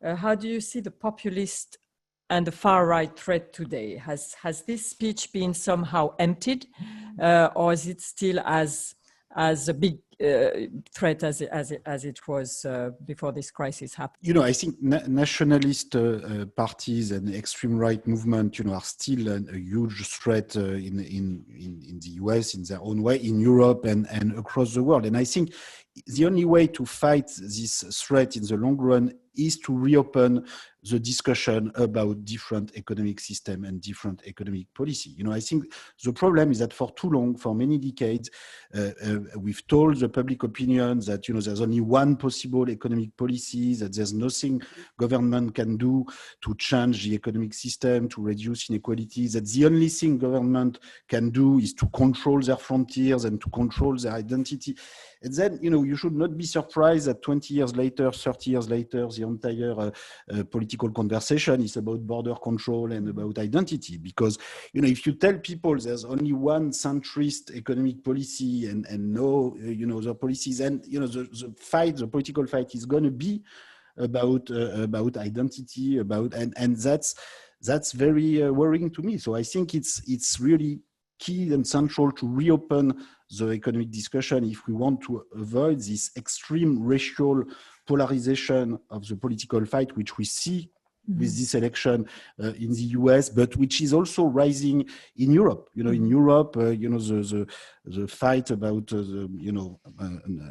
how do you see the populist and the far-right threat today? Has this speech been somehow emptied, or is it still as a big threat as it was before this crisis happened? You know, I think nationalist parties and extreme right movement, you know, are still a huge threat in the US, in their own way, in Europe and across the world. And I think the only way to fight this threat in the long run is to reopen the discussion about different economic system and different economic policy. You know, I think the problem is that for too long, for many decades, we've told the public opinion that, you know, there's only one possible economic policy, that there's nothing government can do to change the economic system, to reduce inequalities, that the only thing government can do is to control their frontiers and to control their identity. And then, you know, you should not be surprised that 20 years later, 30 years later, the entire political conversation is about border control and about identity. Because, you know, if you tell people there's only one centrist economic policy and no, you know, other policies, and, you know, the political fight is going to be about identity, and that's very worrying to me. So I think it's really key and central to reopen the economic discussion if we want to avoid this extreme racial polarization of the political fight, which we see with this election in the US, but which is also rising in Europe. You know, in Europe, you know, the fight about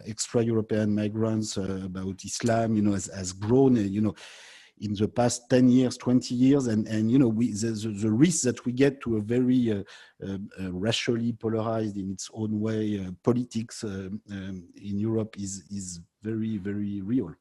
extra-European migrants, about Islam, you know, has grown, you know, in the past 10 years, 20 years, and you know, the risk that we get to a very racially polarized in its own way politics in Europe is very, very real.